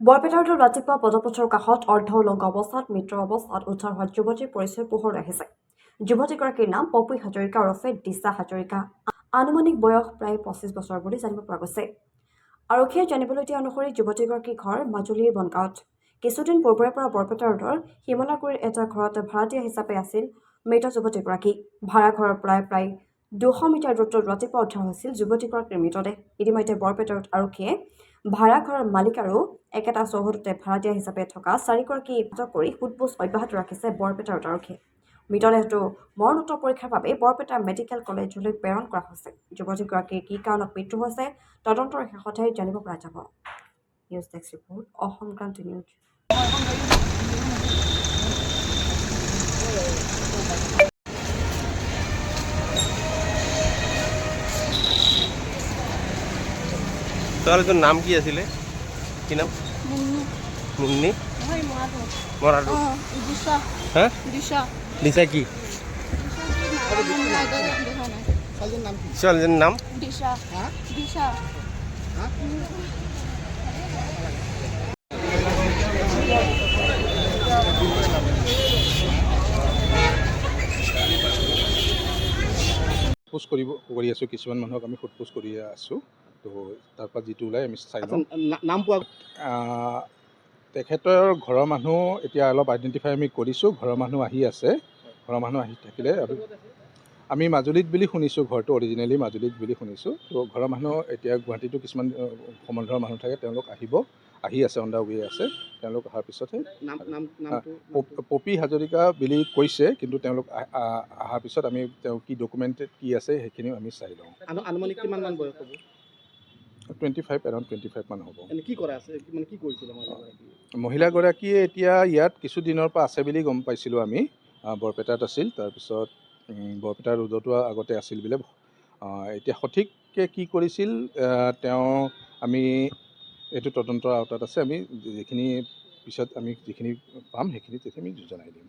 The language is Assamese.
বৰপেটাৰ ৰাতিপুৱা পদপথৰ কাষত অৰ্ধ উলংগ অৱস্থাত মৃত অৱস্থাত উদ্ধাৰ হোৱা যুৱতীৰ পৰিচয় পোহৰলৈ আহিছে। যুৱতীগৰাকীৰ নাম পপী হাজৰিকা ওৰফে দিশা হাজৰিকা। আনুমানিক বয়স প্ৰায় 25 বছৰ বুলি জানিব পৰা গৈছে। আৰক্ষীয়ে জানিবলৈ দিয়া অনুসৰি যুৱতীগৰাকীৰ ঘৰ মাজুলীৰ বনগাঁৱত। কিছুদিন পূৰ্বৰে পৰা বৰপেটা ৰোডৰ শিমলাগুৰিৰ এটা ঘৰত ভাড়াতীয়া হিচাপে আছিল মৃত যুৱতীগৰাকী। ভাড়াঘৰৰ প্ৰায় 200 মিটাৰ দূৰত্বত ৰাতিপুৱা উদ্ধাৰ হৈছিল যুৱতীগৰাকীৰ মৃতদেহ। ইতিমধ্যে বৰপেটা ৰোড আৰক্ষীয়ে ভাড়াঘৰৰ মালিক আৰু একেটা চৌহদতে ভাড়াতীয়া হিচাপে থকা 4গৰাকী আটক কৰি সোধপোছ অব্যাহত ৰাখিছে বৰপেটা ৰোড আৰক্ষীয়ে। মৃতদেহটো মৰণোত্তৰ পৰীক্ষাৰ বাবে বৰপেটা মেডিকেল কলেজলৈ প্ৰেৰণ কৰা হৈছে। যুৱতীগৰাকীৰ কি কাৰণত মৃত্যু হৈছে তদন্তৰ শেষতহে জানিব পৰা যাব। News desk report, Assam Kranti news. ছোৱালীটোৰ নাম কি আছিলে? কি নাম? মুন্নি। মৰাটো। হা? দিশা কি? ছোৱালীজনীৰ নাম? সোধপোছ কৰি আছোঁ, কিছুমান মানুহক আমি সোধপোছ কৰি আছোঁ। তো তাৰপৰা যিটো ওলাই আমি চাই লওঁ। নাম পোৱা তেখেতৰ ঘৰৰ মানুহ এতিয়া অলপ আইডেণ্টিফাই আমি কৰিছোঁ। ঘৰৰ মানুহ আহি আছে। ঘৰৰ মানুহ আহি থাকিলে আমি মাজুলীত বুলি শুনিছোঁ, ঘৰটো অৰিজিনেলি মাজুলীত বুলি শুনিছোঁ। তো ঘৰৰ মানুহ এতিয়া গুৱাহাটীতো কিছুমান সম্বন্ধৰ মানুহ থাকে, তেওঁলোক আহি আছে, অন দা ৱে আছে। তেওঁলোক অহাৰ পিছতহে পপী হাজৰিকা বুলি কৈছে, কিন্তু তেওঁলোক অহাৰ পিছত আমি তেওঁ কি ডকুমেণ্টেড কি আছে সেইখিনিও আমি চাই লওঁ। আনুমানিক কিমান মান বয়স হ'ব? 25, এৰাউণ্ড 25 মান হ'ব। কি কৰা আছে, মানে কি কৰিছিলে মহিলাগৰাকীয়ে এতিয়া ইয়াত কিছুদিনৰ পৰা আছে বুলি গম পাইছিলোঁ আমি। বৰপেটাত আছিল, তাৰপিছত বৰপেটা ৰোডতো আগতে আছিল বোলে। এতিয়া সঠিককৈ কি কৰিছিল তেওঁ আমি এইটো তদন্তৰ আওতাত আছে। আমি যিখিনি পিছত আমি যিখিনি পাম সেইখিনি তেতিয়া আমি জনাই দিম।